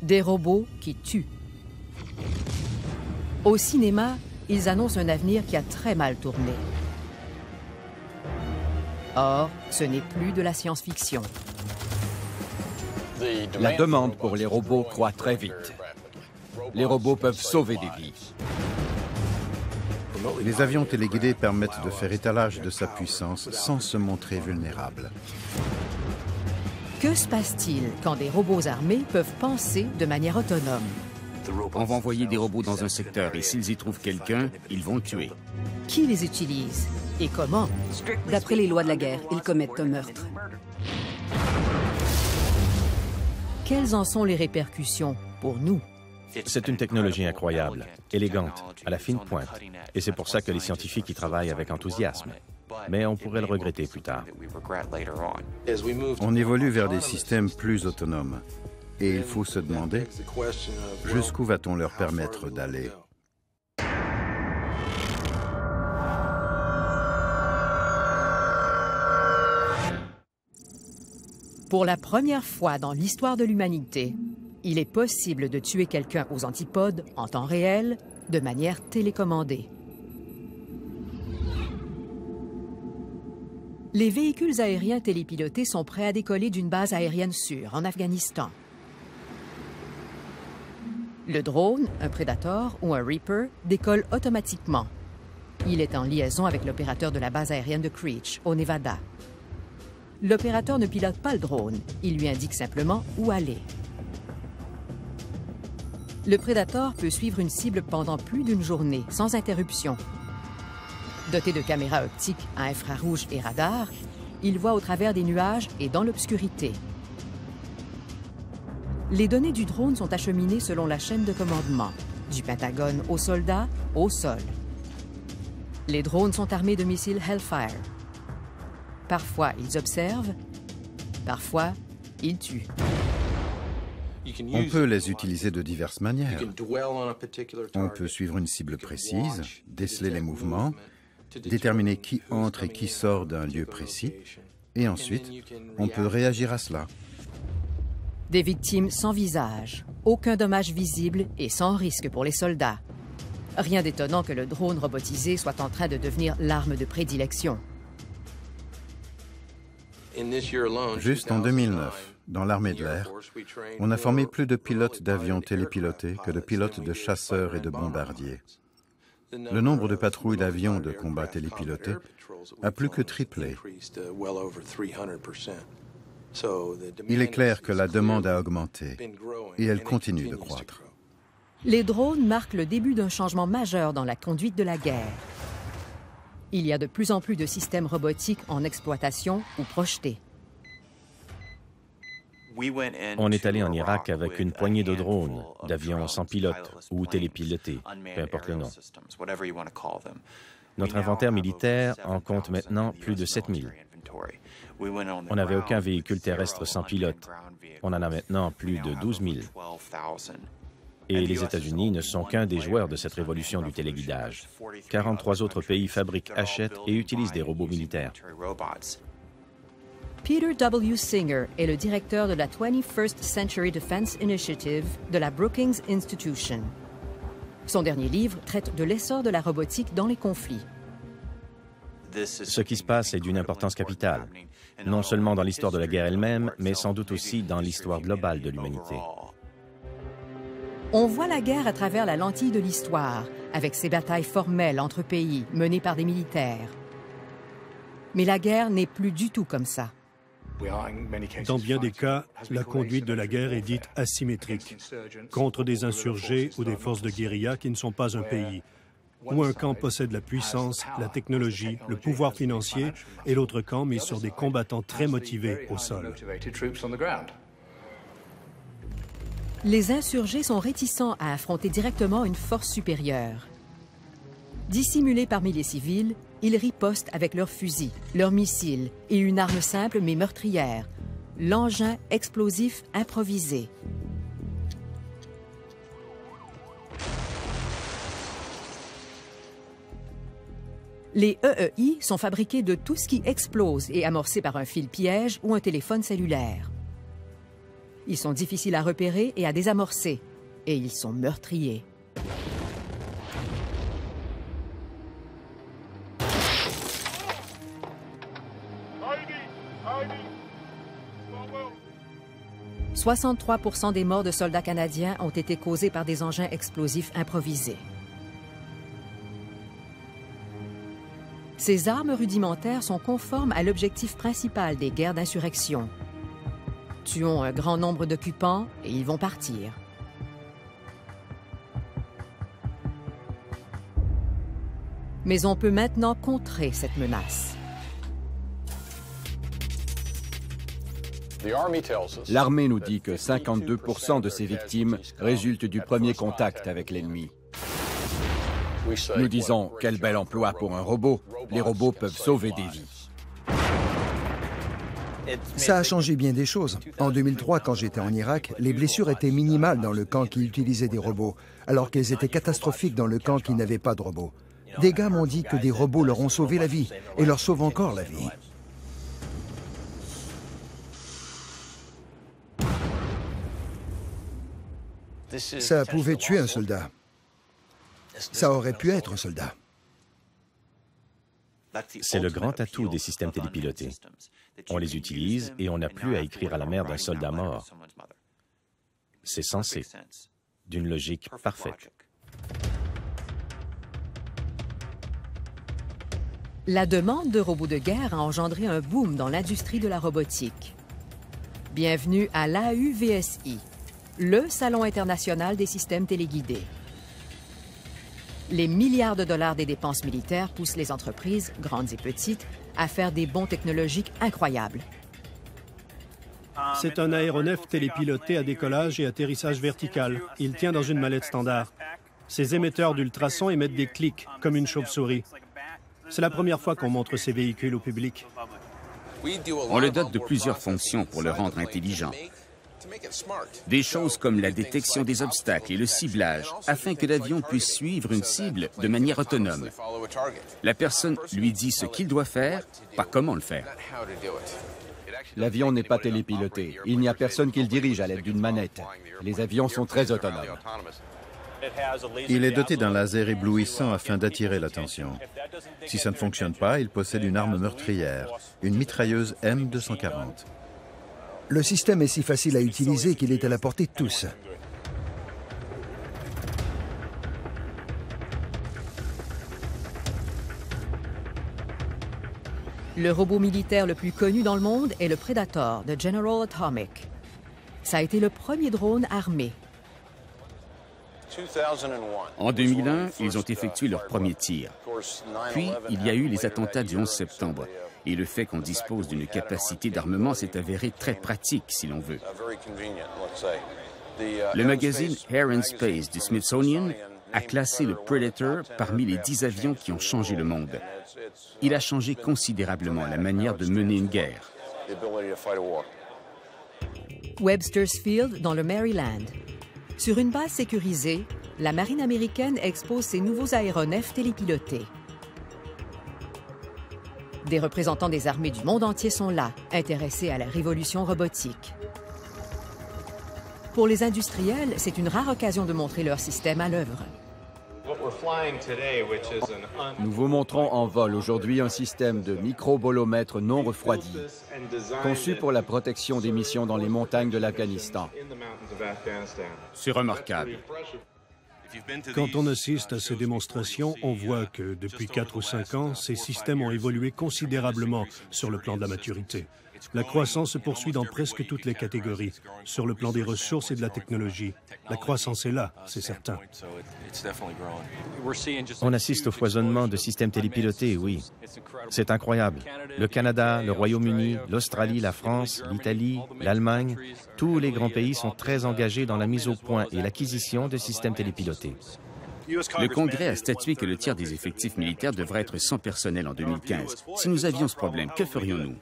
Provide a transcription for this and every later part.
Des robots qui tuent. Au cinéma, ils annoncent un avenir qui a très mal tourné. Or, ce n'est plus de la science-fiction. La demande pour les robots croît très vite. Les robots peuvent sauver des vies. Les avions téléguidés permettent de faire étalage de sa puissance sans se montrer vulnérable. Que se passe-t-il quand des robots armés peuvent penser de manière autonome? On va envoyer des robots dans un secteur et s'ils y trouvent quelqu'un, ils vont le tuer. Qui les utilise et comment? D'après les lois de la guerre, ils commettent un meurtre. Quelles en sont les répercussions pour nous? C'est une technologie incroyable, élégante, à la fine pointe. Et c'est pour ça que les scientifiques y travaillent avec enthousiasme. Mais on pourrait le regretter plus tard. On évolue vers des systèmes plus autonomes. Et il faut se demander jusqu'où va-t-on leur permettre d'aller. Pour la première fois dans l'histoire de l'humanité, il est possible de tuer quelqu'un aux antipodes en temps réel, de manière télécommandée. Les véhicules aériens télépilotés sont prêts à décoller d'une base aérienne sûre en Afghanistan. Le drone, un Predator ou un Reaper, décolle automatiquement. Il est en liaison avec l'opérateur de la base aérienne de Creech, au Nevada. L'opérateur ne pilote pas le drone, il lui indique simplement où aller. Le Predator peut suivre une cible pendant plus d'une journée, sans interruption. Doté de caméras optiques à infrarouge et radar, il voit au travers des nuages et dans l'obscurité. Les données du drone sont acheminées selon la chaîne de commandement, du Pentagone aux soldats, au sol. Les drones sont armés de missiles Hellfire. Parfois, ils observent, parfois, ils tuent. On peut les utiliser de diverses manières. On peut suivre une cible précise, déceler les mouvements, déterminer qui entre et qui sort d'un lieu précis, et ensuite, on peut réagir à cela. Des victimes sans visage, aucun dommage visible et sans risque pour les soldats. Rien d'étonnant que le drone robotisé soit en train de devenir l'arme de prédilection. Juste en 2009, dans l'armée de l'air, on a formé plus de pilotes d'avions télépilotés que de pilotes de chasseurs et de bombardiers. Le nombre de patrouilles d'avions de combat télépilotés a plus que triplé. Il est clair que la demande a augmenté et elle continue de croître. Les drones marquent le début d'un changement majeur dans la conduite de la guerre. Il y a de plus en plus de systèmes robotiques en exploitation ou projetés. On est allé en Irak avec une poignée de drones, d'avions sans pilote ou télépilotés, peu importe le nom. Notre inventaire militaire en compte maintenant plus de 7000. On n'avait aucun véhicule terrestre sans pilote. On en a maintenant plus de 12 000. Et les États-Unis ne sont qu'un des joueurs de cette révolution du téléguidage. 43 autres pays fabriquent, achètent et utilisent des robots militaires. Peter W. Singer est le directeur de la 21st Century Defense Initiative de la Brookings Institution. Son dernier livre traite de l'essor de la robotique dans les conflits. Ce qui se passe est d'une importance capitale, non seulement dans l'histoire de la guerre elle-même, mais sans doute aussi dans l'histoire globale de l'humanité. On voit la guerre à travers la lentille de l'histoire, avec ses batailles formelles entre pays menées par des militaires. Mais la guerre n'est plus du tout comme ça. Dans bien des cas, la conduite de la guerre est dite asymétrique, contre des insurgés ou des forces de guérilla qui ne sont pas un pays, où un camp possède la puissance, la technologie, le pouvoir financier, et l'autre camp mise sur des combattants très motivés au sol. Les insurgés sont réticents à affronter directement une force supérieure. Dissimulés parmi les civils, ils ripostent avec leurs fusils, leurs missiles et une arme simple mais meurtrière, l'engin explosif improvisé. Les EEI sont fabriqués de tout ce qui explose et amorcé par un fil piège ou un téléphone cellulaire. Ils sont difficiles à repérer et à désamorcer. Et ils sont meurtriers. « 63% des morts de soldats canadiens ont été causés par des engins explosifs improvisés. Ces armes rudimentaires sont conformes à l'objectif principal des guerres d'insurrection. Tuons un grand nombre d'occupants et ils vont partir. Mais on peut maintenant contrer cette menace. L'armée nous dit que 52% de ces victimes résultent du premier contact avec l'ennemi. Nous disons, quel bel emploi pour un robot. Les robots peuvent sauver des vies. Ça a changé bien des choses. En 2003, quand j'étais en Irak, les blessures étaient minimales dans le camp qui utilisait des robots, alors qu'elles étaient catastrophiques dans le camp qui n'avait pas de robots. Des gars m'ont dit que des robots leur ont sauvé la vie et leur sauvent encore la vie. Ça pouvait tuer un soldat. Ça aurait pu être un soldat. C'est le grand atout des systèmes télépilotés. On les utilise et on n'a plus à écrire à la mère d'un soldat mort. C'est sensé, d'une logique parfaite. La demande de robots de guerre a engendré un boom dans l'industrie de la robotique. Bienvenue à l'AUVSI, le Salon international des systèmes téléguidés. Les milliards de dollars des dépenses militaires poussent les entreprises, grandes et petites, à faire des bonds technologiques incroyables. C'est un aéronef télépiloté à décollage et atterrissage vertical. Il tient dans une mallette standard. Ces émetteurs d'ultrasons émettent des clics, comme une chauve-souris. C'est la première fois qu'on montre ces véhicules au public. On le dote de plusieurs fonctions pour le rendre intelligent. Des choses comme la détection des obstacles et le ciblage, afin que l'avion puisse suivre une cible de manière autonome. La personne lui dit ce qu'il doit faire, pas comment le faire. L'avion n'est pas télépiloté. Il n'y a personne qui le dirige à l'aide d'une manette. Les avions sont très autonomes. Il est doté d'un laser éblouissant afin d'attirer l'attention. Si ça ne fonctionne pas, il possède une arme meurtrière, une mitrailleuse M240. Le système est si facile à utiliser qu'il est à la portée de tous. Le robot militaire le plus connu dans le monde est le Predator de General Atomic. Ça a été le premier drone armé. En 2001, ils ont effectué leur premier tir. Puis, il y a eu les attentats du 11 septembre. Et le fait qu'on dispose d'une capacité d'armement s'est avéré très pratique, si l'on veut. Le magazine Air and Space du Smithsonian a classé le Predator parmi les 10 avions qui ont changé le monde. Il a changé considérablement la manière de mener une guerre. Webster's Field, dans le Maryland. Sur une base sécurisée, la marine américaine expose ses nouveaux aéronefs télépilotés. Des représentants des armées du monde entier sont là, intéressés à la révolution robotique. Pour les industriels, c'est une rare occasion de montrer leur système à l'œuvre. Nous vous montrons en vol aujourd'hui un système de microbolomètre non refroidi, conçu pour la protection des missions dans les montagnes de l'Afghanistan. C'est remarquable. Quand on assiste à ces démonstrations, on voit que depuis 4 ou 5 ans, ces systèmes ont évolué considérablement sur le plan de la maturité. La croissance se poursuit dans presque toutes les catégories, sur le plan des ressources et de la technologie. La croissance est là, c'est certain. On assiste au foisonnement de systèmes télépilotés, oui. C'est incroyable. Le Canada, le Royaume-Uni, l'Australie, la France, l'Italie, l'Allemagne, tous les grands pays sont très engagés dans la mise au point et l'acquisition de systèmes télépilotés. Le Congrès a statué que le tiers des effectifs militaires devrait être sans personnel en 2015. Si nous avions ce problème, que ferions-nous?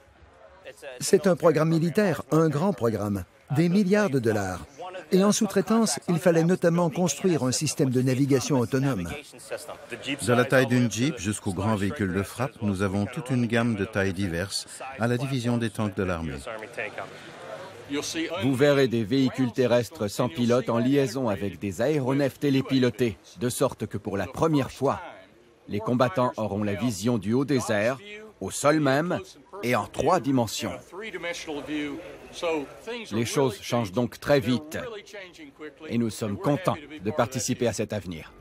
C'est un programme militaire, un grand programme, des milliards de dollars. Et en sous-traitance, il fallait notamment construire un système de navigation autonome. De la taille d'une Jeep jusqu'au grand véhicule de frappe, nous avons toute une gamme de tailles diverses à la division des tanks de l'armée. Vous verrez des véhicules terrestres sans pilote en liaison avec des aéronefs télépilotés, de sorte que pour la première fois, les combattants auront la vision du haut des airs, au sol même, et en 3 dimensions. Les choses changent donc très vite, et nous sommes contents de participer à cet avenir.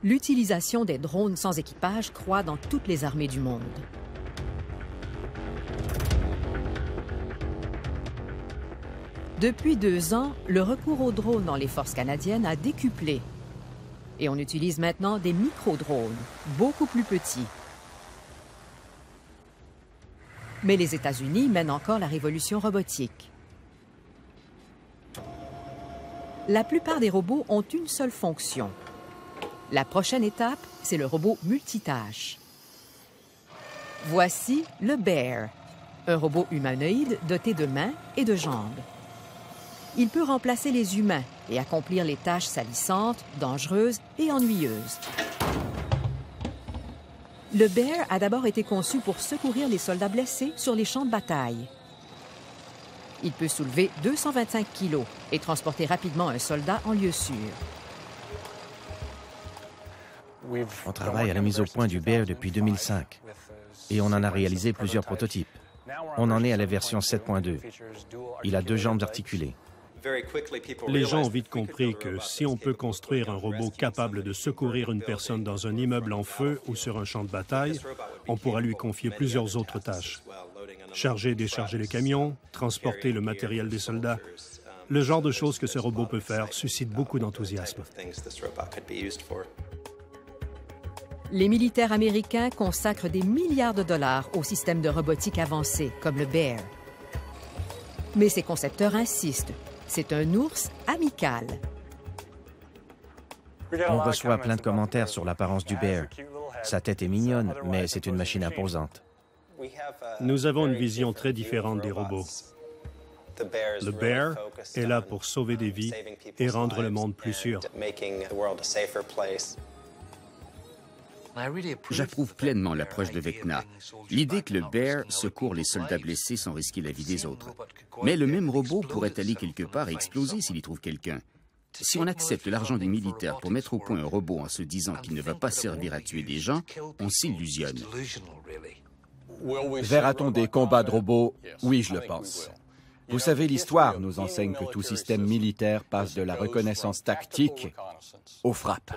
L'utilisation des drones sans équipage croît dans toutes les armées du monde. Depuis 2 ans, le recours aux drones dans les forces canadiennes a décuplé. Et on utilise maintenant des micro-drones, beaucoup plus petits. Mais les États-Unis mènent encore la révolution robotique. La plupart des robots ont une seule fonction. La prochaine étape, c'est le robot multitâche. Voici le Bear, un robot humanoïde doté de mains et de jambes. Il peut remplacer les humains et accomplir les tâches salissantes, dangereuses et ennuyeuses. Le Bear a d'abord été conçu pour secourir les soldats blessés sur les champs de bataille. Il peut soulever 225 kilos et transporter rapidement un soldat en lieu sûr. On travaille à la mise au point du Bear depuis 2005 et on en a réalisé plusieurs prototypes. On en est à la version 7.2. Il a 2 jambes articulées. Les gens ont vite compris que si on peut construire un robot capable de secourir une personne dans un immeuble en feu ou sur un champ de bataille, on pourra lui confier plusieurs autres tâches. Charger et décharger les camions, transporter le matériel des soldats. Le genre de choses que ce robot peut faire suscite beaucoup d'enthousiasme. Les militaires américains consacrent des milliards de dollars au système de robotique avancé, comme le Bear. Mais ses concepteurs insistent. C'est un ours amical. On reçoit plein de commentaires sur l'apparence du Bear. Sa tête est mignonne, mais c'est une machine imposante. Nous avons une vision très différente des robots. Le Bear est là pour sauver des vies et rendre le monde plus sûr. J'approuve pleinement l'approche de Vecna. L'idée que le Bear secourt les soldats blessés sans risquer la vie des autres. Mais le même robot pourrait aller quelque part et exploser s'il y trouve quelqu'un. Si on accepte l'argent des militaires pour mettre au point un robot en se disant qu'il ne va pas servir à tuer des gens, on s'illusionne. Verra-t-on des combats de robots? Oui, je le pense. Vous savez, l'histoire nous enseigne que tout système militaire passe de la reconnaissance tactique aux frappes.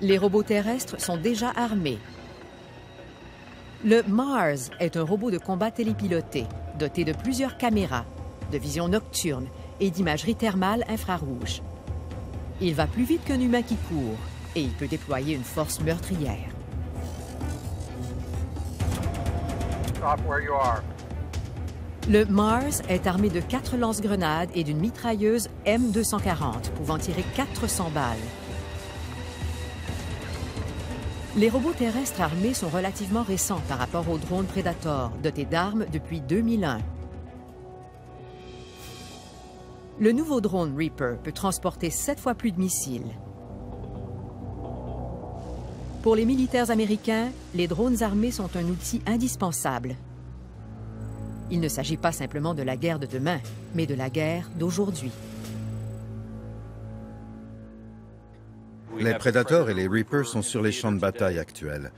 Les robots terrestres sont déjà armés. Le Mars est un robot de combat télépiloté, doté de plusieurs caméras, de vision nocturne et d'imagerie thermale infrarouge. Il va plus vite qu'un humain qui court et il peut déployer une force meurtrière. Le Mars est armé de 4 lance-grenades et d'une mitrailleuse M240 pouvant tirer 400 balles. Les robots terrestres armés sont relativement récents par rapport aux drones Predator, dotés d'armes depuis 2001. Le nouveau drone Reaper peut transporter 7 fois plus de missiles. Pour les militaires américains, les drones armés sont un outil indispensable. Il ne s'agit pas simplement de la guerre de demain, mais de la guerre d'aujourd'hui. Les Predators et les Reapers sont sur les champs de bataille actuels.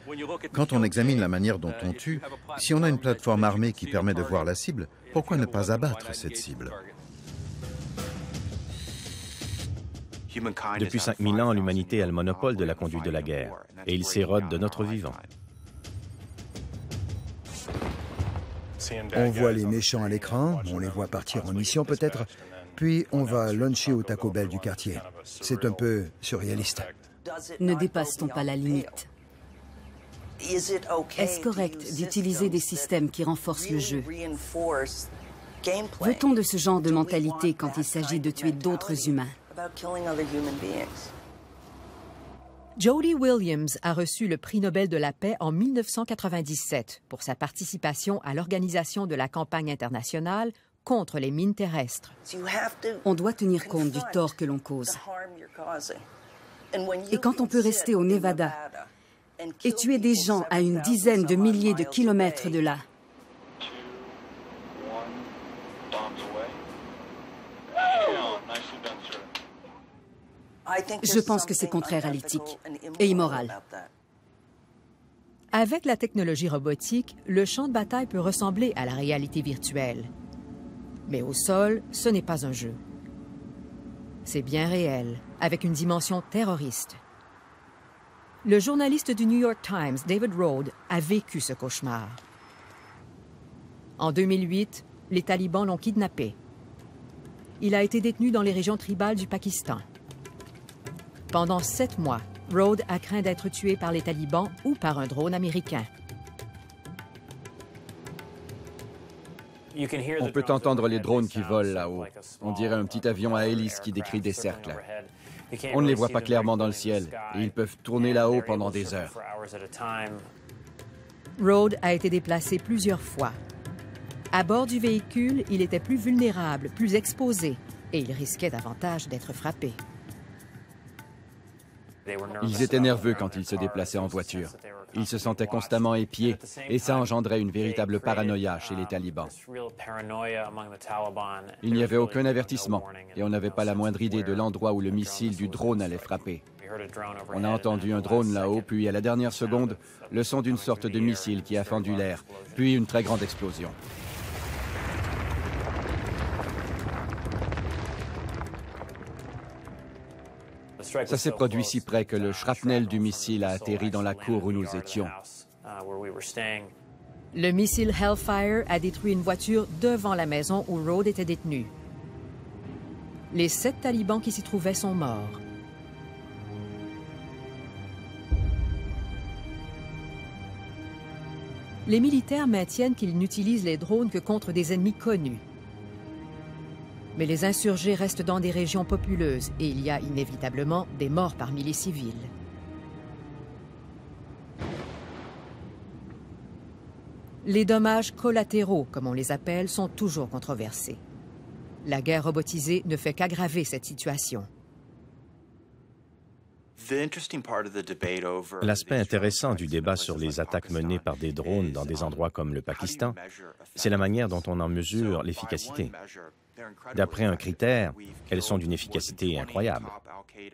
Quand on examine la manière dont on tue, si on a une plateforme armée qui permet de voir la cible, pourquoi ne pas abattre cette cible? Depuis 5000 ans, l'humanité a le monopole de la conduite de la guerre, et il s'érode de notre vivant. On voit les méchants à l'écran, on les voit partir en mission peut-être, puis on va luncher au Taco Bell du quartier. C'est un peu surréaliste. Ne dépasse-t-on pas la limite? Est-ce correct d'utiliser des systèmes qui renforcent le jeu? Veut-on de ce genre de mentalité quand il s'agit de tuer d'autres humains? Jody Williams a reçu le prix Nobel de la paix en 1997 pour sa participation à l'organisation de la campagne internationale contre les mines terrestres. On doit tenir compte du tort que l'on cause. Et quand on peut rester au Nevada et tuer des gens à une dizaine de milliers de kilomètres de là. Je pense que c'est contraire à l'éthique et immoral. Avec la technologie robotique, le champ de bataille peut ressembler à la réalité virtuelle. Mais au sol, ce n'est pas un jeu. C'est bien réel, avec une dimension terroriste. Le journaliste du New York Times, David Rode, a vécu ce cauchemar. En 2008, les talibans l'ont kidnappé. Il a été détenu dans les régions tribales du Pakistan. Pendant 7 mois, Rode a craint d'être tué par les talibans ou par un drone américain. On peut entendre les drones qui volent là-haut. On dirait un petit avion à hélice qui décrit des cercles. On ne les voit pas clairement dans le ciel et ils peuvent tourner là-haut pendant des heures. Rode a été déplacé plusieurs fois. À bord du véhicule, il était plus vulnérable, plus exposé et il risquait davantage d'être frappé. Ils étaient nerveux quand ils se déplaçaient en voiture. Ils se sentaient constamment épiés et ça engendrait une véritable paranoïa chez les talibans. Il n'y avait aucun avertissement et on n'avait pas la moindre idée de l'endroit où le missile du drone allait frapper. On a entendu un drone là-haut, puis à la dernière seconde, le son d'une sorte de missile qui a fendu l'air, puis une très grande explosion. Ça s'est produit si près que le shrapnel du missile a atterri dans la cour où nous étions. Le missile Hellfire a détruit une voiture devant la maison où Rode était détenu. Les 7 talibans qui s'y trouvaient sont morts. Les militaires maintiennent qu'ils n'utilisent les drones que contre des ennemis connus. Mais les insurgés restent dans des régions populeuses et il y a inévitablement des morts parmi les civils. Les dommages collatéraux, comme on les appelle, sont toujours controversés. La guerre robotisée ne fait qu'aggraver cette situation. L'aspect intéressant du débat sur les attaques menées par des drones dans des endroits comme le Pakistan, c'est la manière dont on en mesure l'efficacité. D'après un critère, elles sont d'une efficacité incroyable.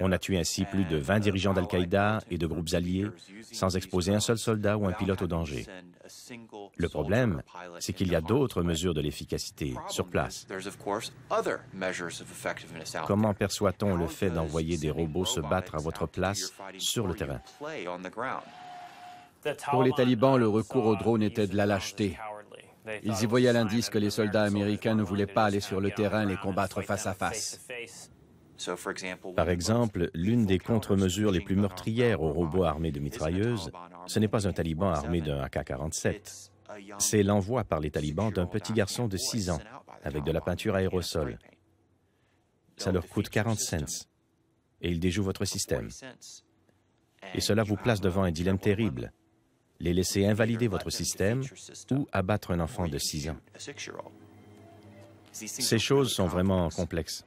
On a tué ainsi plus de 20 dirigeants d'Al-Qaïda et de groupes alliés sans exposer un seul soldat ou un pilote au danger. Le problème, c'est qu'il y a d'autres mesures de l'efficacité sur place. Comment perçoit-on le fait d'envoyer des robots se battre à votre place sur le terrain? Pour les talibans, le recours aux drones était de la lâcheté. Ils y voyaient l'indice que les soldats américains ne voulaient pas aller sur le terrain les combattre face à face. Par exemple, l'une des contre-mesures les plus meurtrières aux robots armés de mitrailleuses, ce n'est pas un taliban armé d'un AK-47. C'est l'envoi par les talibans d'un petit garçon de 6 ans avec de la peinture aérosol. Ça leur coûte 40 cents et ils déjouent votre système. Et cela vous place devant un dilemme terrible. Les laisser invalider votre système ou abattre un enfant de 6 ans. Ces choses sont vraiment complexes.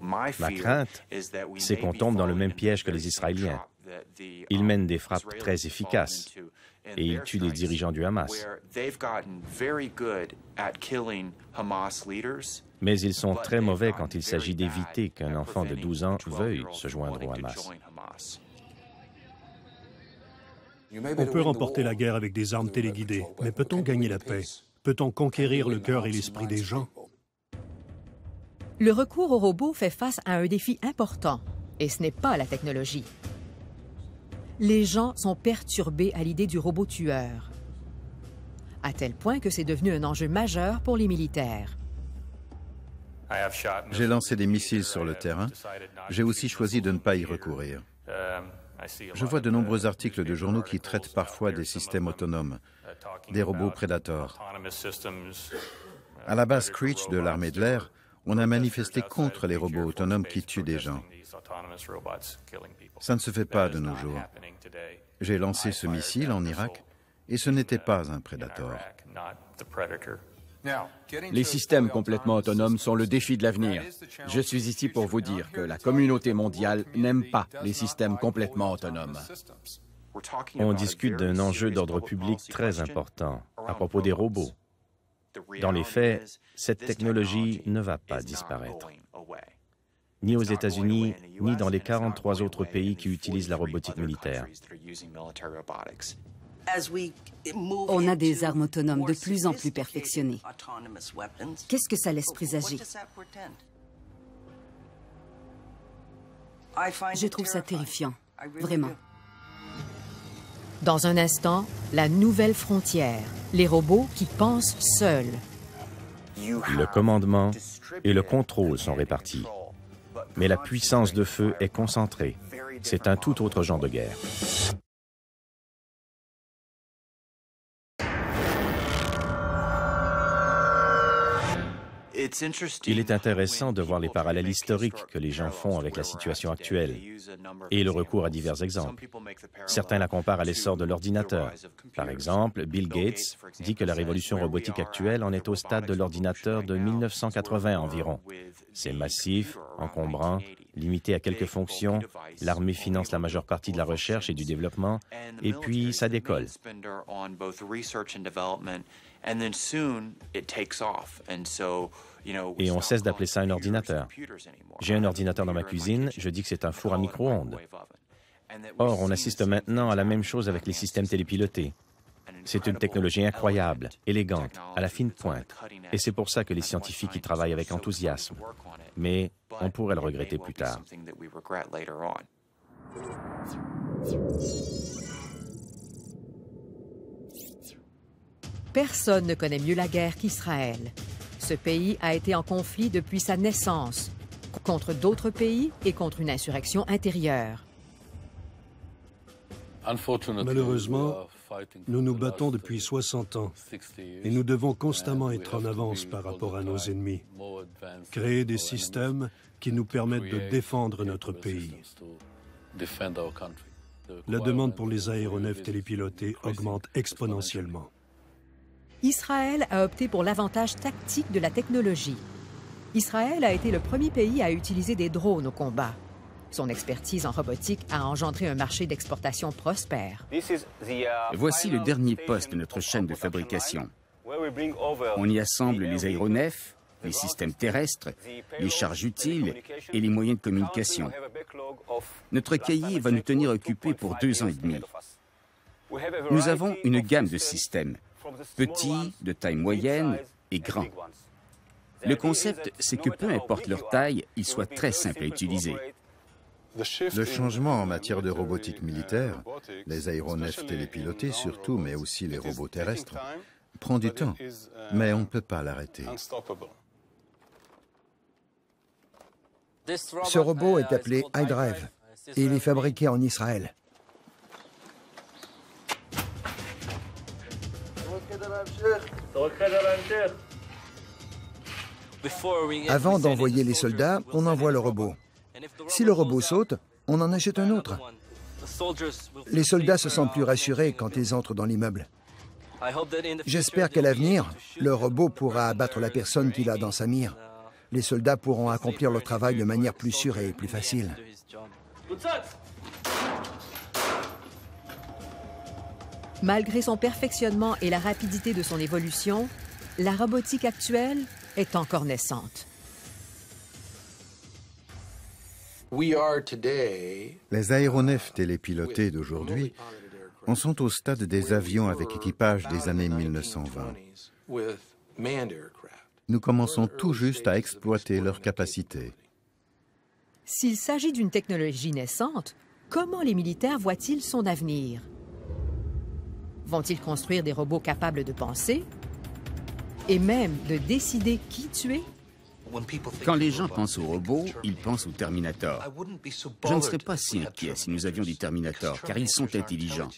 Ma crainte, c'est qu'on tombe dans le même piège que les Israéliens. Ils mènent des frappes très efficaces et ils tuent des dirigeants du Hamas. Mais ils sont très mauvais quand il s'agit d'éviter qu'un enfant de 12 ans veuille se joindre au Hamas. On peut remporter la guerre avec des armes téléguidées, mais peut-on gagner la paix? Peut-on conquérir le cœur et l'esprit des gens? Le recours aux robots fait face à un défi important, et ce n'est pas la technologie. Les gens sont perturbés à l'idée du robot tueur, à tel point que c'est devenu un enjeu majeur pour les militaires. J'ai lancé des missiles sur le terrain. J'ai aussi choisi de ne pas y recourir. Je vois de nombreux articles de journaux qui traitent parfois des systèmes autonomes, des robots Predator. À la base Creech de l'armée de l'air, on a manifesté contre les robots autonomes qui tuent des gens. Ça ne se fait pas de nos jours. J'ai lancé ce missile en Irak et ce n'était pas un Predator. Les systèmes complètement autonomes sont le défi de l'avenir. Je suis ici pour vous dire que la communauté mondiale n'aime pas les systèmes complètement autonomes. On discute d'un enjeu d'ordre public très important à propos des robots. Dans les faits, cette technologie ne va pas disparaître. Ni aux États-Unis, ni dans les 43 autres pays qui utilisent la robotique militaire. On a des armes autonomes de plus en plus perfectionnées. Qu'est-ce que ça laisse présager? Je trouve ça terrifiant, vraiment. Dans un instant, la nouvelle frontière, les robots qui pensent seuls. Le commandement et le contrôle sont répartis, mais la puissance de feu est concentrée. C'est un tout autre genre de guerre. Il est intéressant de voir les parallèles historiques que les gens font avec la situation actuelle et le recours à divers exemples. Certains la comparent à l'essor de l'ordinateur. Par exemple, Bill Gates dit que la révolution robotique actuelle en est au stade de l'ordinateur de 1980 environ. C'est massif, encombrant, limité à quelques fonctions, l'armée finance la majeure partie de la recherche et du développement, et puis ça décolle. Et on cesse d'appeler ça un ordinateur. J'ai un ordinateur dans ma cuisine, je dis que c'est un four à micro-ondes. Or, on assiste maintenant à la même chose avec les systèmes télépilotés. C'est une technologie incroyable, élégante, à la fine pointe. Et c'est pour ça que les scientifiques y travaillent avec enthousiasme. Mais on pourrait le regretter plus tard. Personne ne connaît mieux la guerre qu'Israël. Ce pays a été en conflit depuis sa naissance, contre d'autres pays et contre une insurrection intérieure. Malheureusement, nous nous battons depuis 60 ans et nous devons constamment être en avance par rapport à nos ennemis, créer des systèmes qui nous permettent de défendre notre pays. La demande pour les aéronefs télépilotés augmente exponentiellement. Israël a opté pour l'avantage tactique de la technologie. Israël a été le premier pays à utiliser des drones au combat. Son expertise en robotique a engendré un marché d'exportation prospère. Voici le dernier poste de notre chaîne de fabrication. On y assemble les aéronefs, les systèmes terrestres, les charges utiles et les moyens de communication. Notre cahier va nous tenir occupés pour 2 ans et demi. Nous avons une gamme de systèmes, petits, de taille moyenne et grands. Le concept, c'est que peu importe leur taille, ils soient très simples à utiliser. Le changement en matière de robotique militaire, les aéronefs télépilotés surtout, mais aussi les robots terrestres, prend du temps, mais on ne peut pas l'arrêter. Ce robot est appelé iDrive et il est fabriqué en Israël. Avant d'envoyer les soldats, on envoie le robot. Si le robot saute, on en achète un autre. Les soldats se sentent plus rassurés quand ils entrent dans l'immeuble. J'espère qu'à l'avenir, le robot pourra abattre la personne qu'il a dans sa mire. Les soldats pourront accomplir leur travail de manière plus sûre et plus facile. Malgré son perfectionnement et la rapidité de son évolution, la robotique actuelle est encore naissante. Les aéronefs télépilotés d'aujourd'hui en sont au stade des avions avec équipage des années 1920. Nous commençons tout juste à exploiter leurs capacités. S'il s'agit d'une technologie naissante, comment les militaires voient-ils son avenir? Vont-ils construire des robots capables de penser et même de décider qui tuer? Quand les gens pensent aux robots, ils pensent au Terminator. Je ne serais pas si inquiet si nous avions des Terminators, car ils sont intelligents.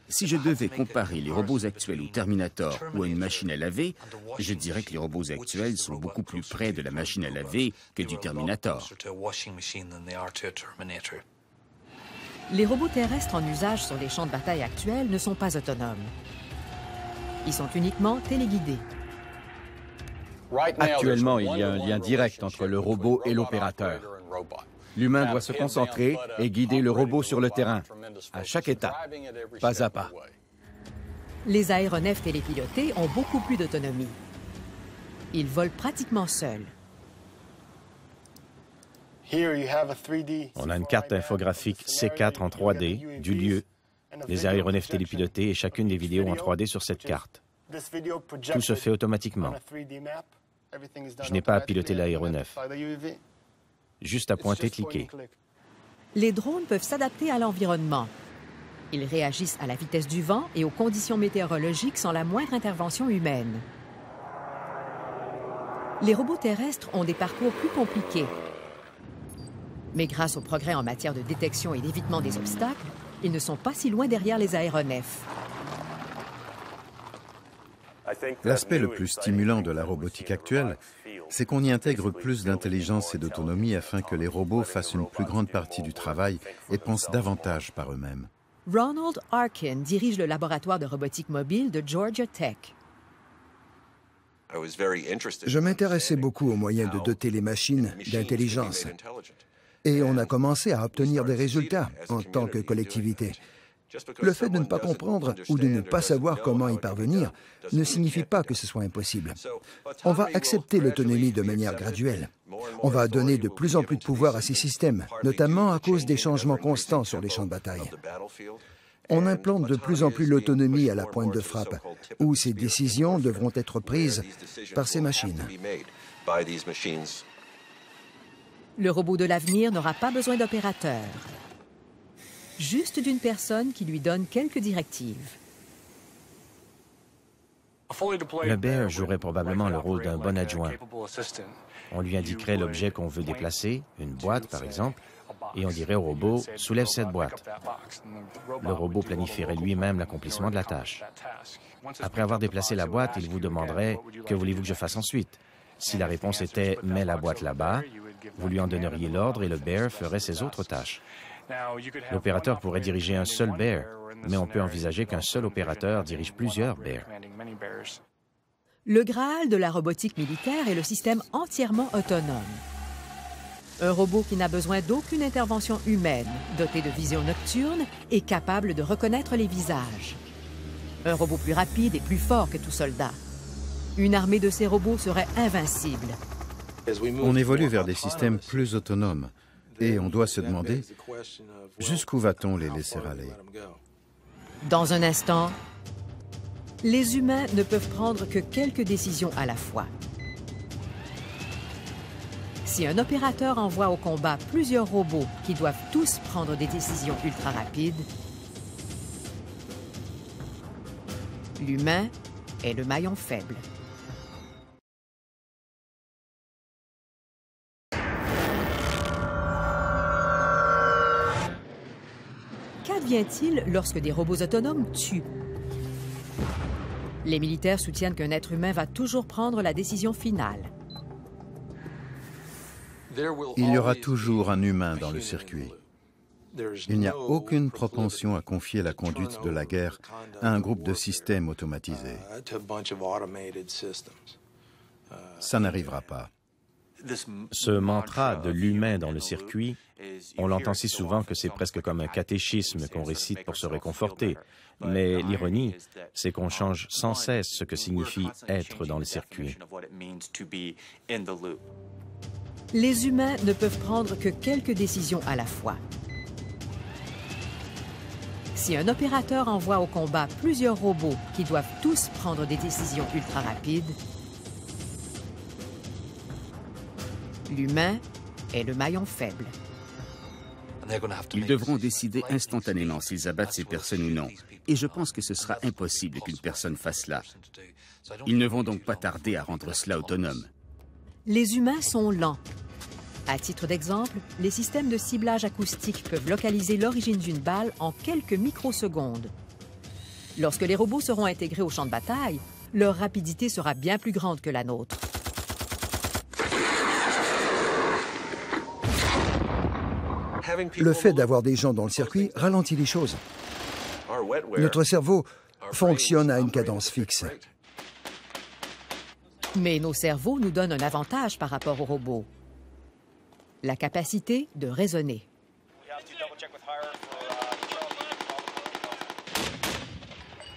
Si je devais comparer les robots actuels au Terminator ou à une machine à laver, je dirais que les robots actuels sont beaucoup plus près de la machine à laver que du Terminator. Les robots terrestres en usage sur les champs de bataille actuels ne sont pas autonomes. Ils sont uniquement téléguidés. Actuellement, il y a un lien direct entre le robot et l'opérateur. L'humain doit se concentrer et guider le robot sur le terrain, à chaque étape, pas à pas. Les aéronefs télépilotés ont beaucoup plus d'autonomie. Ils volent pratiquement seuls. On a une carte infographique C4 en 3D du lieu, les aéronefs télépilotés et chacune des vidéos en 3D sur cette carte. Tout se fait automatiquement. Je n'ai pas à piloter l'aéronef. Juste à pointer, cliquer. Les drones peuvent s'adapter à l'environnement. Ils réagissent à la vitesse du vent et aux conditions météorologiques sans la moindre intervention humaine. Les robots terrestres ont des parcours plus compliqués. Mais grâce au progrès en matière de détection et d'évitement des obstacles, ils ne sont pas si loin derrière les aéronefs. L'aspect le plus stimulant de la robotique actuelle, c'est qu'on y intègre plus d'intelligence et d'autonomie afin que les robots fassent une plus grande partie du travail et pensent davantage par eux-mêmes. Ronald Arkin dirige le laboratoire de robotique mobile de Georgia Tech. Je m'intéressais beaucoup aux moyens de doter les machines d'intelligence. Et on a commencé à obtenir des résultats en tant que collectivité. Le fait de ne pas comprendre ou de ne pas savoir comment y parvenir ne signifie pas que ce soit impossible. On va accepter l'autonomie de manière graduelle. On va donner de plus en plus de pouvoir à ces systèmes, notamment à cause des changements constants sur les champs de bataille. On implante de plus en plus l'autonomie à la pointe de frappe, où ces décisions devront être prises par ces machines. Le robot de l'avenir n'aura pas besoin d'opérateur. Juste d'une personne qui lui donne quelques directives. Le Bear jouerait probablement le rôle d'un bon adjoint. On lui indiquerait l'objet qu'on veut déplacer, une boîte par exemple, et on dirait au robot « soulève cette boîte ». Le robot planifierait lui-même l'accomplissement de la tâche. Après avoir déplacé la boîte, il vous demanderait « que voulez-vous que je fasse ensuite ?» Si la réponse était « mets la boîte là-bas », vous lui en donneriez l'ordre et le Bear ferait ses autres tâches. L'opérateur pourrait diriger un seul Bear, mais on peut envisager qu'un seul opérateur dirige plusieurs Bears. Le Graal de la robotique militaire est le système entièrement autonome. Un robot qui n'a besoin d'aucune intervention humaine, doté de vision nocturne et capable de reconnaître les visages. Un robot plus rapide et plus fort que tout soldat. Une armée de ces robots serait invincible. On évolue vers des systèmes plus autonomes. Et on doit se demander, jusqu'où va-t-on les laisser aller? Dans un instant, les humains ne peuvent prendre que quelques décisions à la fois. Si un opérateur envoie au combat plusieurs robots qui doivent tous prendre des décisions ultra rapides, l'humain est le maillon faible. Qu'advient-il lorsque des robots autonomes tuent? Les militaires soutiennent qu'un être humain va toujours prendre la décision finale. Il y aura toujours un humain dans le circuit. Il n'y a aucune propension à confier la conduite de la guerre à un groupe de systèmes automatisés. Ça n'arrivera pas. Ce mantra de l'humain dans le circuit, on l'entend si souvent que c'est presque comme un catéchisme qu'on récite pour se réconforter. Mais l'ironie, c'est qu'on change sans cesse ce que signifie être dans le circuit. Les humains ne peuvent prendre que quelques décisions à la fois. Si un opérateur envoie au combat plusieurs robots qui doivent tous prendre des décisions ultra rapides, l'humain est le maillon faible. Ils devront décider instantanément s'ils abattent ces personnes ou non. Et je pense que ce sera impossible qu'une personne fasse cela. Ils ne vont donc pas tarder à rendre cela autonome. Les humains sont lents. À titre d'exemple, les systèmes de ciblage acoustique peuvent localiser l'origine d'une balle en quelques microsecondes. Lorsque les robots seront intégrés au champ de bataille, leur rapidité sera bien plus grande que la nôtre. Le fait d'avoir des gens dans le circuit ralentit les choses. Notre cerveau fonctionne à une cadence fixe. Mais nos cerveaux nous donnent un avantage par rapport aux robots. La capacité de raisonner.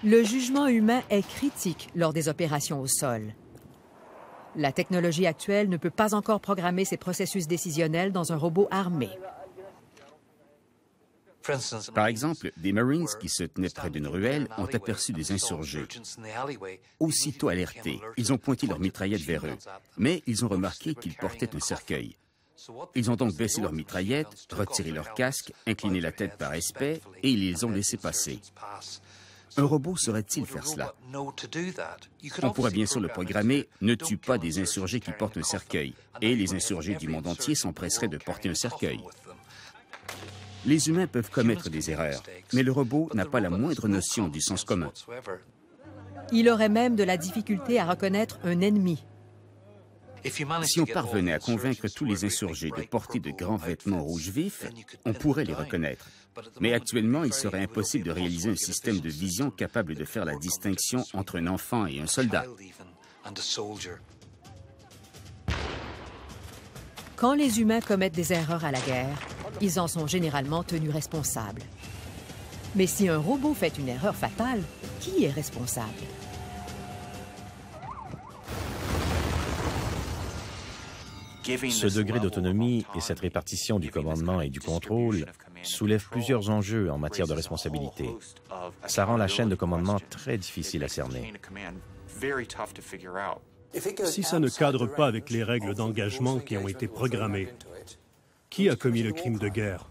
Le jugement humain est critique lors des opérations au sol. La technologie actuelle ne peut pas encore programmer ces processus décisionnels dans un robot armé. Par exemple, des Marines qui se tenaient près d'une ruelle ont aperçu des insurgés. Aussitôt alertés, ils ont pointé leur mitraillette vers eux, mais ils ont remarqué qu'ils portaient un cercueil. Ils ont donc baissé leur mitraillette, retiré leur casque, incliné la tête par respect et ils les ont laissés passer. Un robot saurait-il faire cela? On pourrait bien sûr le programmer « Ne tue pas des insurgés qui portent un cercueil » et les insurgés du monde entier s'empresseraient de porter un cercueil. Les humains peuvent commettre des erreurs, mais le robot n'a pas la moindre notion du sens commun. Il aurait même de la difficulté à reconnaître un ennemi. Si on parvenait à convaincre tous les insurgés de porter de grands vêtements rouges vifs, on pourrait les reconnaître. Mais actuellement, il serait impossible de réaliser un système de vision capable de faire la distinction entre un enfant et un soldat. Quand les humains commettent des erreurs à la guerre, ils en sont généralement tenus responsables. Mais si un robot fait une erreur fatale, qui est responsable? Ce degré d'autonomie et cette répartition du commandement et du contrôle soulèvent plusieurs enjeux en matière de responsabilité. Ça rend la chaîne de commandement très difficile à cerner. Si ça ne cadre pas avec les règles d'engagement qui ont été programmées, qui a commis le crime de guerre?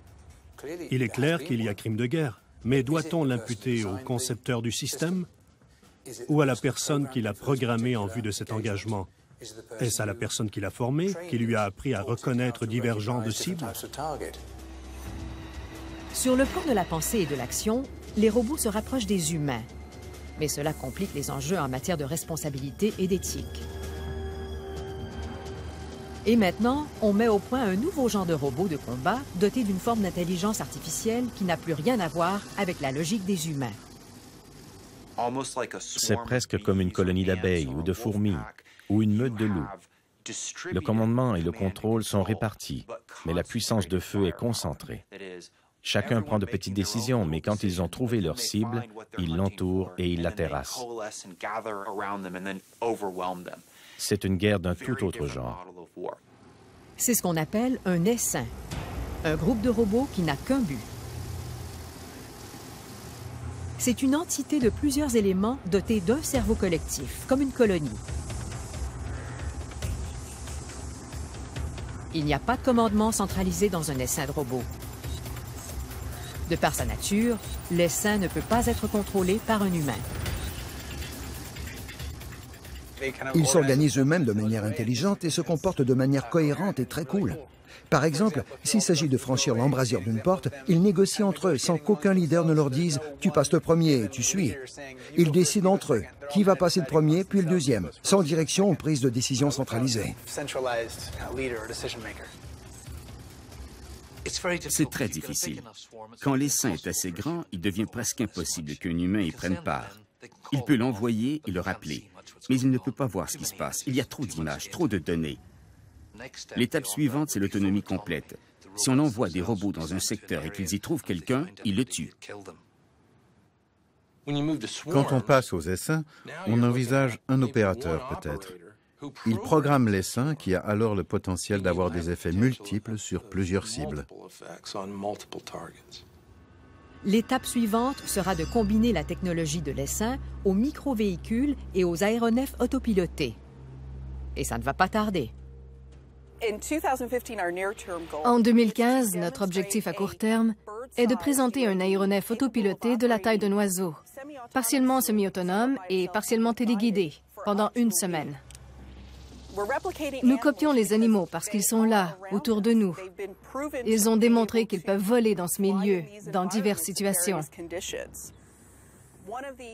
Il est clair qu'il y a crime de guerre, mais doit-on l'imputer au concepteur du système ou à la personne qui l'a programmé en vue de cet engagement? Est-ce à la personne qui l'a formé, qui lui a appris à reconnaître divers genres de cibles? Sur le plan de la pensée et de l'action, les robots se rapprochent des humains. Mais cela complique les enjeux en matière de responsabilité et d'éthique. Et maintenant, on met au point un nouveau genre de robot de combat doté d'une forme d'intelligence artificielle qui n'a plus rien à voir avec la logique des humains. C'est presque comme une colonie d'abeilles ou de fourmis ou une meute de loups. Le commandement et le contrôle sont répartis, mais la puissance de feu est concentrée. Chacun prend de petites décisions, mais quand ils ont trouvé leur cible, ils l'entourent et ils la terrassent. C'est une guerre d'un tout autre genre. C'est ce qu'on appelle un essaim, un groupe de robots qui n'a qu'un but. C'est une entité de plusieurs éléments dotée d'un cerveau collectif, comme une colonie. Il n'y a pas de commandement centralisé dans un essaim de robots. De par sa nature, l'essaim ne peut pas être contrôlé par un humain. Ils s'organisent eux-mêmes de manière intelligente et se comportent de manière cohérente et très cool. Par exemple, s'il s'agit de franchir l'embrasure d'une porte, ils négocient entre eux sans qu'aucun leader ne leur dise « tu passes le premier, tu suis ». Ils décident entre eux qui va passer le premier puis le deuxième, sans direction ou prise de décision centralisée. C'est très difficile. Quand l'essaim est assez grand, il devient presque impossible qu'un humain y prenne part. Il peut l'envoyer et le rappeler, mais il ne peut pas voir ce qui se passe. Il y a trop d'images, trop de données. L'étape suivante, c'est l'autonomie complète. Si on envoie des robots dans un secteur et qu'ils y trouvent quelqu'un, ils le tuent. Quand on passe aux essaims, on envisage un opérateur peut-être. Il programme l'essaim qui a alors le potentiel d'avoir des effets multiples sur plusieurs cibles. L'étape suivante sera de combiner la technologie de l'essaim aux micro-véhicules et aux aéronefs autopilotés. Et ça ne va pas tarder. En 2015, notre objectif à court terme est de présenter un aéronef autopiloté de la taille d'un oiseau, partiellement semi-autonome et partiellement téléguidé, pendant une semaine. Nous copions les animaux parce qu'ils sont là, autour de nous. Ils ont démontré qu'ils peuvent voler dans ce milieu, dans diverses situations.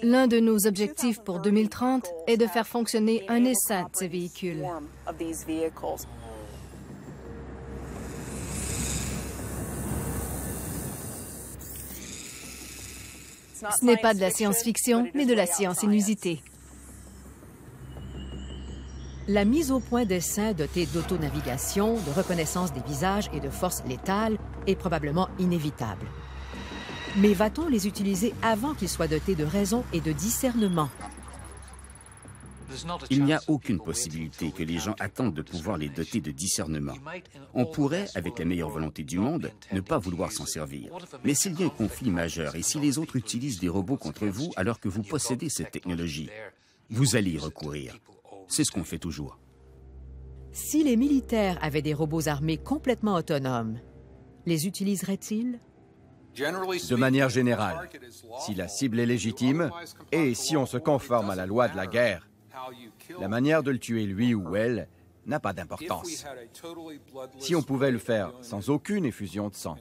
L'un de nos objectifs pour 2030 est de faire fonctionner un essaim de ces véhicules. Ce n'est pas de la science-fiction, mais de la science inusitée. La mise au point d'essaims dotés d'autonavigation, de reconnaissance des visages et de forces létales est probablement inévitable. Mais va-t-on les utiliser avant qu'ils soient dotés de raison et de discernement? Il n'y a aucune possibilité que les gens attendent de pouvoir les doter de discernement. On pourrait, avec la meilleure volonté du monde, ne pas vouloir s'en servir. Mais s'il y a un conflit majeur et si les autres utilisent des robots contre vous alors que vous possédez cette technologie, vous allez y recourir. C'est ce qu'on fait toujours. Si les militaires avaient des robots armés complètement autonomes, les utiliseraient-ils? De manière générale, si la cible est légitime et si on se conforme à la loi de la guerre, la manière de le tuer, lui ou elle, n'a pas d'importance. Si on pouvait le faire sans aucune effusion de sang,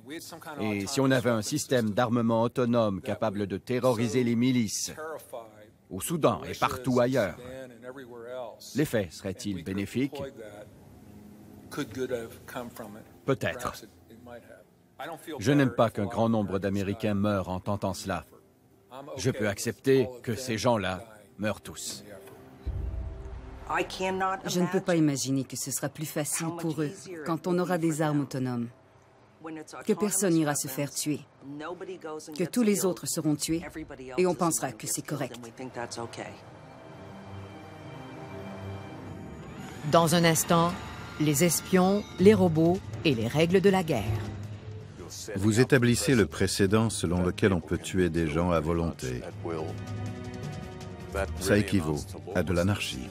et si on avait un système d'armement autonome capable de terroriser les milices, au Soudan et partout ailleurs, l'effet serait-il bénéfique? Peut-être. Je n'aime pas qu'un grand nombre d'Américains meurent en tentant cela. Je peux accepter que ces gens-là meurent tous. Je ne peux pas imaginer que ce sera plus facile pour eux quand on aura des armes autonomes, que personne n'ira se faire tuer, que tous les autres seront tués et on pensera que c'est correct. Dans un instant, les espions, les robots et les règles de la guerre. Vous établissez le précédent selon lequel on peut tuer des gens à volonté. Ça équivaut à de l'anarchie.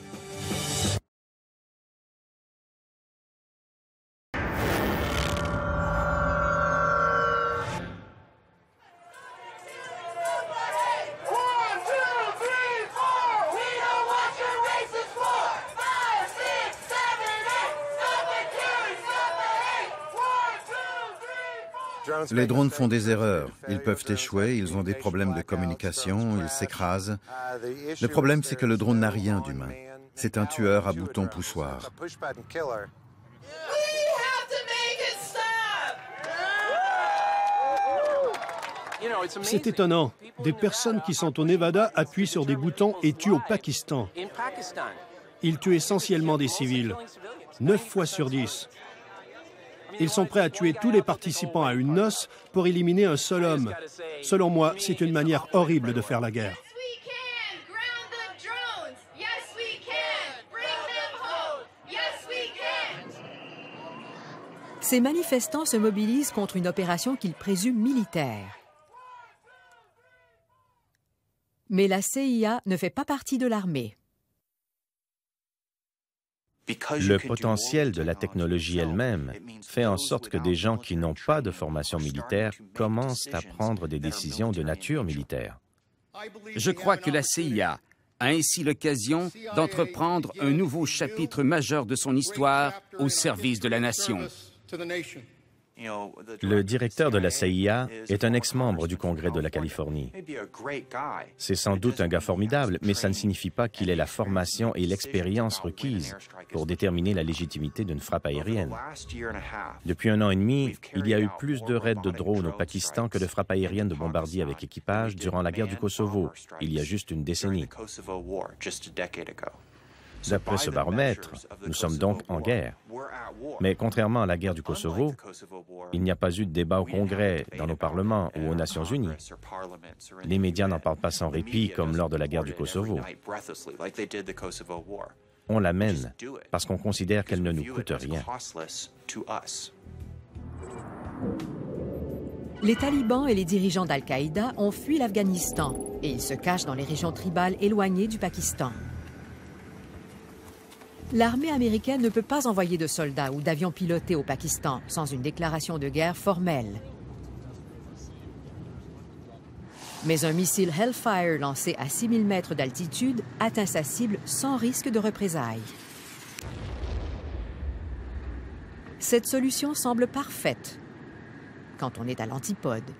Les drones font des erreurs. Ils peuvent échouer, ils ont des problèmes de communication, ils s'écrasent. Le problème, c'est que le drone n'a rien d'humain. C'est un tueur à bouton poussoir. C'est étonnant. Des personnes qui sont au Nevada appuient sur des boutons et tuent au Pakistan. Ils tuent essentiellement des civils. 9 fois sur 10. Ils sont prêts à tuer tous les participants à une noce pour éliminer un seul homme. Selon moi, c'est une manière horrible de faire la guerre. Ces manifestants se mobilisent contre une opération qu'ils présument militaire. Mais la CIA ne fait pas partie de l'armée. Le potentiel de la technologie elle-même fait en sorte que des gens qui n'ont pas de formation militaire commencent à prendre des décisions de nature militaire. Je crois que la CIA a ainsi l'occasion d'entreprendre un nouveau chapitre majeur de son histoire au service de la nation. Le directeur de la CIA est un ex-membre du Congrès de la Californie. C'est sans doute un gars formidable, mais ça ne signifie pas qu'il ait la formation et l'expérience requises pour déterminer la légitimité d'une frappe aérienne. Depuis 1 an et demi, il y a eu plus de raids de drones au Pakistan que de frappes aériennes de bombardiers avec équipage durant la guerre du Kosovo, il y a juste une décennie. D'après ce baromètre, nous sommes donc en guerre. Mais contrairement à la guerre du Kosovo, il n'y a pas eu de débat au Congrès, dans nos parlements ou aux Nations unies. Les médias n'en parlent pas sans répit comme lors de la guerre du Kosovo. On la mène parce qu'on considère qu'elle ne nous coûte rien. Les talibans et les dirigeants d'Al-Qaïda ont fui l'Afghanistan et ils se cachent dans les régions tribales éloignées du Pakistan. L'armée américaine ne peut pas envoyer de soldats ou d'avions pilotés au Pakistan sans une déclaration de guerre formelle. Mais un missile Hellfire lancé à 6000 mètres d'altitude atteint sa cible sans risque de représailles. Cette solution semble parfaite quand on est à l'antipode.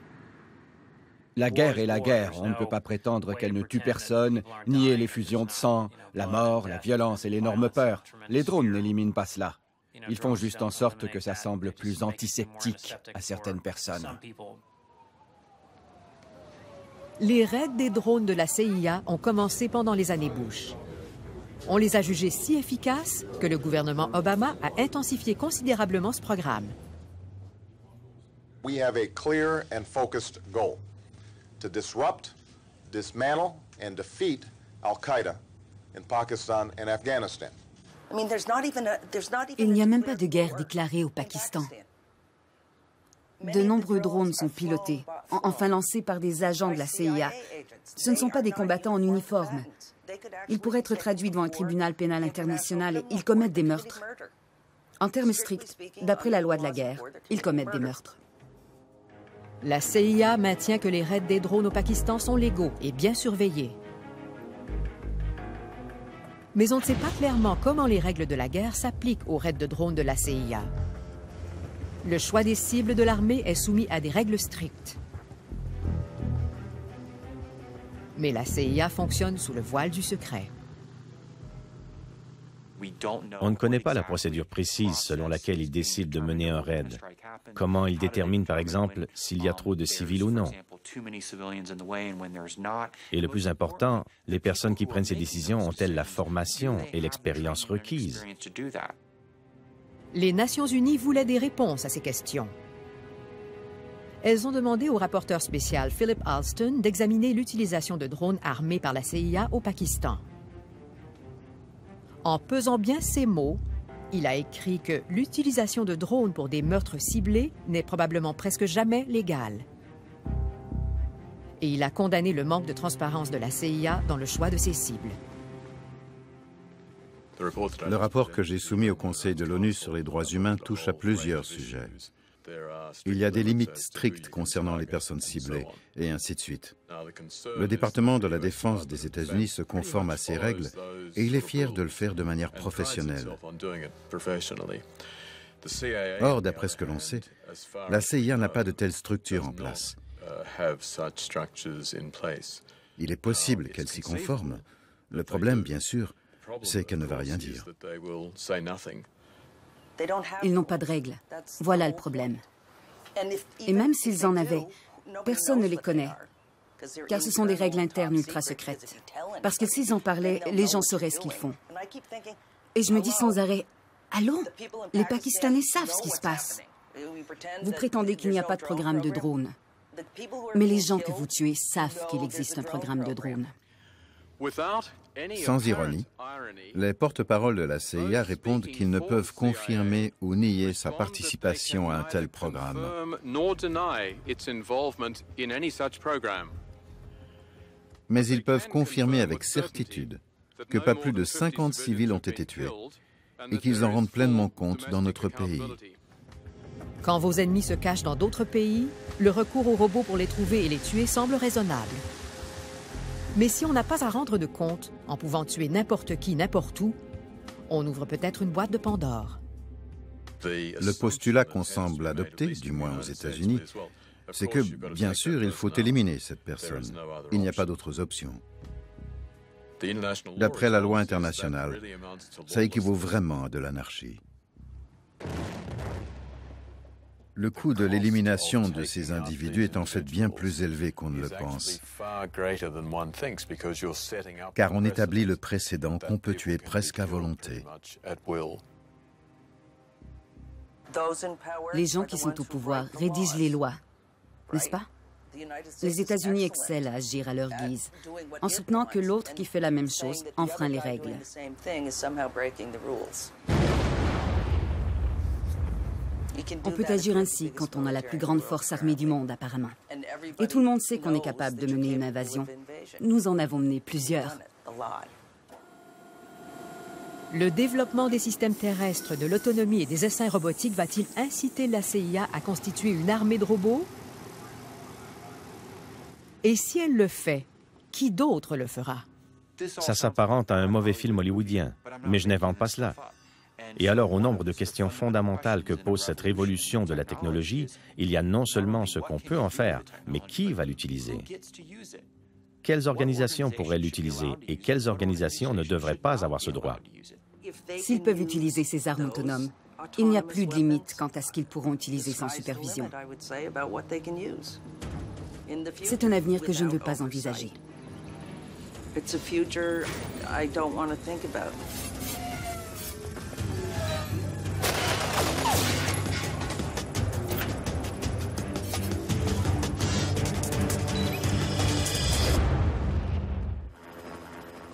La guerre est la guerre. On ne peut pas prétendre qu'elle ne tue personne, nier l'effusion de sang, la mort, la violence et l'énorme peur. Les drones n'éliminent pas cela. Ils font juste en sorte que ça semble plus antiseptique à certaines personnes. Les raids des drones de la CIA ont commencé pendant les années Bush. On les a jugés si efficaces que le gouvernement Obama a intensifié considérablement ce programme. We have a clear and focused goal to disrupt, dismantle and defeat Al-Qaeda in Pakistan and Afghanistan. Il n'y a même pas de guerre déclarée au Pakistan. De nombreux drones sont pilotés, enfin lancés par des agents de la CIA. Ce ne sont pas des combattants en uniforme. Ils pourraient être traduits devant un tribunal pénal international et ils commettent des meurtres. En termes stricts, d'après la loi de la guerre, ils commettent des meurtres. La CIA maintient que les raids des drones au Pakistan sont légaux et bien surveillés. Mais on ne sait pas clairement comment les règles de la guerre s'appliquent aux raids de drones de la CIA. Le choix des cibles de l'armée est soumis à des règles strictes. Mais la CIA fonctionne sous le voile du secret. On ne connaît pas la procédure précise selon laquelle ils décident de mener un raid. Comment ils déterminent, par exemple, s'il y a trop de civils ou non. Et le plus important, les personnes qui prennent ces décisions ont-elles la formation et l'expérience requises? Les Nations unies voulaient des réponses à ces questions. Elles ont demandé au rapporteur spécial Philip Alston d'examiner l'utilisation de drones armés par la CIA au Pakistan. En pesant bien ses mots, il a écrit que l'utilisation de drones pour des meurtres ciblés n'est probablement presque jamais légale. Et il a condamné le manque de transparence de la CIA dans le choix de ses cibles. Le rapport que j'ai soumis au Conseil de l'ONU sur les droits humains touche à plusieurs sujets. Il y a des limites strictes concernant les personnes ciblées, et ainsi de suite. Le département de la Défense des États-Unis se conforme à ces règles, et il est fier de le faire de manière professionnelle. Or, d'après ce que l'on sait, la CIA n'a pas de telle structure en place. Il est possible qu'elle s'y conforme. Le problème, bien sûr, c'est qu'elle ne va rien dire. Ils n'ont pas de règles. Voilà le problème. Et même s'ils en avaient, personne ne les connaît, car ce sont des règles internes ultra secrètes. Parce que s'ils en parlaient, les gens sauraient ce qu'ils font. Et je me dis sans arrêt, allô, les Pakistanais savent ce qui se passe. Vous prétendez qu'il n'y a pas de programme de drone. Mais les gens que vous tuez savent qu'il existe un programme de drone. Sans ironie, les porte-paroles de la CIA répondent qu'ils ne peuvent confirmer ou nier sa participation à un tel programme. Mais ils peuvent confirmer avec certitude que pas plus de 50 civils ont été tués et qu'ils en rendent pleinement compte dans notre pays. Quand vos ennemis se cachent dans d'autres pays, le recours aux robots pour les trouver et les tuer semble raisonnable. Mais si on n'a pas à rendre de compte, en pouvant tuer n'importe qui, n'importe où, on ouvre peut-être une boîte de Pandore. Le postulat qu'on semble adopter, du moins aux États-Unis, c'est que, bien sûr, il faut éliminer cette personne. Il n'y a pas d'autres options. D'après la loi internationale, ça équivaut vraiment à de l'anarchie. Le coût de l'élimination de ces individus est en fait bien plus élevé qu'on ne le pense, car on établit le précédent qu'on peut tuer presque à volonté. Les gens qui sont au pouvoir rédigent les lois, n'est-ce pas? Les États-Unis excellent à agir à leur guise, en soutenant que l'autre qui fait la même chose enfreint les règles. On peut agir ainsi quand on a la plus grande force armée du monde, apparemment. Et tout le monde sait qu'on est capable de mener une invasion. Nous en avons mené plusieurs. Le développement des systèmes terrestres, de l'autonomie et des essaims robotiques va-t-il inciter la CIA à constituer une armée de robots? Et si elle le fait, qui d'autre le fera? Ça s'apparente à un mauvais film hollywoodien, mais je n'invente pas cela. Et alors, au nombre de questions fondamentales que pose cette révolution de la technologie, il y a non seulement ce qu'on peut en faire, mais qui va l'utiliser? Quelles organisations pourraient l'utiliser et quelles organisations ne devraient pas avoir ce droit? S'ils peuvent utiliser ces armes autonomes, il n'y a plus de limite quant à ce qu'ils pourront utiliser sans supervision. C'est un avenir que je ne veux pas envisager. It's a future I don't want to think about.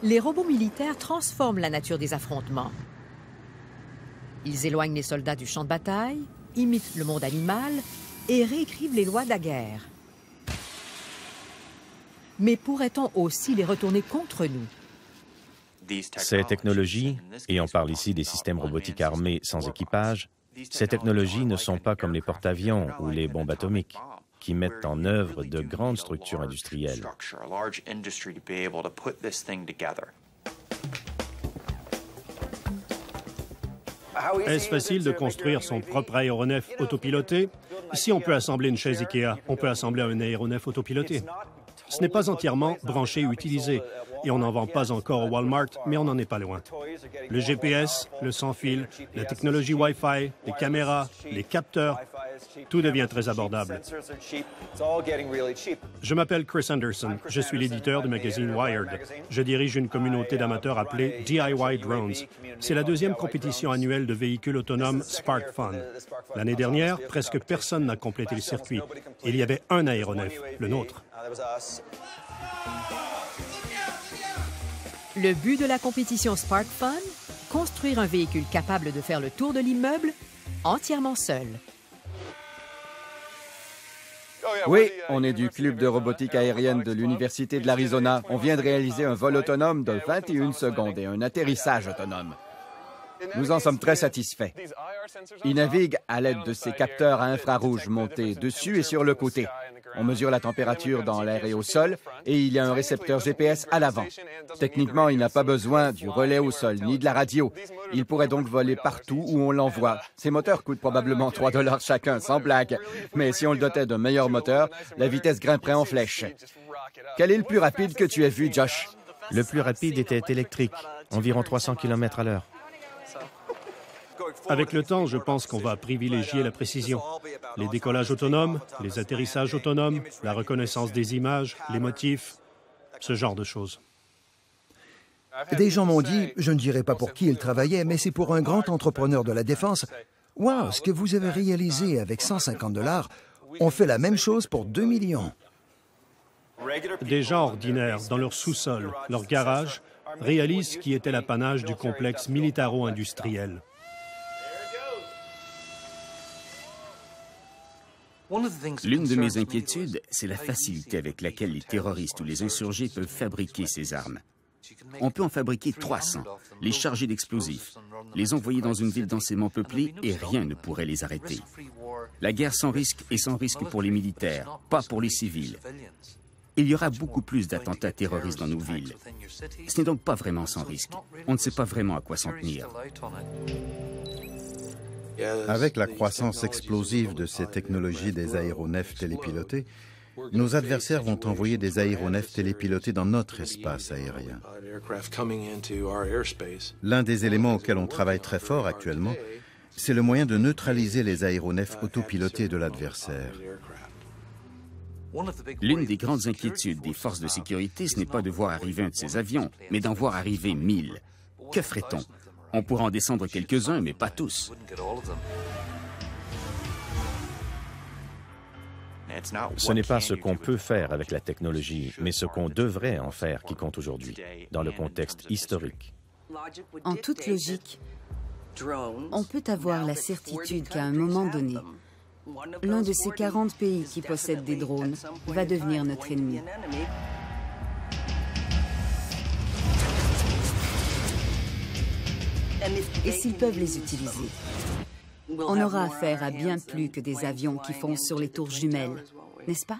Les robots militaires transforment la nature des affrontements. Ils éloignent les soldats du champ de bataille, imitent le monde animal et réécrivent les lois de la guerre. Mais pourrait-on aussi les retourner contre nous? Ces technologies, et on parle ici des systèmes robotiques armés sans équipage, ces technologies ne sont pas comme les porte-avions ou les bombes atomiques, qui mettent en œuvre de grandes structures industrielles. Est-ce facile de construire son propre aéronef autopiloté? Si on peut assembler une chaise IKEA, on peut assembler un aéronef autopiloté. Ce n'est pas entièrement branché ou utilisé, et on n'en vend pas encore au Walmart, mais on n'en est pas loin. Le GPS, le sans-fil, la technologie Wi-Fi, les caméras, les capteurs, tout devient très abordable. Je m'appelle Chris Anderson, je suis l'éditeur du magazine Wired. Je dirige une communauté d'amateurs appelée DIY Drones. C'est la deuxième compétition annuelle de véhicules autonomes Spark Fun. L'année dernière, presque personne n'a complété le circuit. Il y avait un aéronef, le nôtre. Le but de la compétition Spark Fun? Construire un véhicule capable de faire le tour de l'immeuble entièrement seul. Oui, on est du club de robotique aérienne de l'Université de l'Arizona. On vient de réaliser un vol autonome de 21 secondes et un atterrissage autonome. Nous en sommes très satisfaits. Il navigue à l'aide de ces capteurs à infrarouge montés dessus et sur le côté. On mesure la température dans l'air et au sol, et il y a un récepteur GPS à l'avant. Techniquement, il n'a pas besoin du relais au sol, ni de la radio. Il pourrait donc voler partout où on l'envoie. Ces moteurs coûtent probablement 3 $ chacun, sans blague. Mais si on le dotait d'un meilleur moteur, la vitesse grimperait en flèche. Quel est le plus rapide que tu aies vu, Josh? Le plus rapide était électrique, environ 300 km/h. Avec le temps, je pense qu'on va privilégier la précision. Les décollages autonomes, les atterrissages autonomes, la reconnaissance des images, les motifs, ce genre de choses. Des gens m'ont dit, je ne dirai pas pour qui ils travaillaient, mais c'est pour un grand entrepreneur de la défense. « Wow, ce que vous avez réalisé avec 150 $, on fait la même chose pour 2 millions. » Des gens ordinaires, dans leur sous-sol, leur garage, réalisent ce qui était l'apanage du complexe militaro-industriel. L'une de mes inquiétudes, c'est la facilité avec laquelle les terroristes ou les insurgés peuvent fabriquer ces armes. On peut en fabriquer 300, les charger d'explosifs, les envoyer dans une ville densément peuplée et rien ne pourrait les arrêter. La guerre sans risque est sans risque pour les militaires, pas pour les civils. Il y aura beaucoup plus d'attentats terroristes dans nos villes. Ce n'est donc pas vraiment sans risque. On ne sait pas vraiment à quoi s'en tenir. Avec la croissance explosive de ces technologies des aéronefs télépilotés, nos adversaires vont envoyer des aéronefs télépilotés dans notre espace aérien. L'un des éléments auxquels on travaille très fort actuellement, c'est le moyen de neutraliser les aéronefs autopilotés de l'adversaire. L'une des grandes inquiétudes des forces de sécurité, ce n'est pas de voir arriver un de ces avions, mais d'en voir arriver 1000. Que ferait-on? On pourra en descendre quelques-uns, mais pas tous. Ce n'est pas ce qu'on peut faire avec la technologie, mais ce qu'on devrait en faire qui compte aujourd'hui, dans le contexte historique. En toute logique, on peut avoir la certitude qu'à un moment donné, l'un de ces 40 pays qui possèdent des drones va devenir notre ennemi. Et s'ils peuvent les utiliser, on aura affaire à bien plus que des avions qui foncent sur les tours jumelles, n'est-ce pas?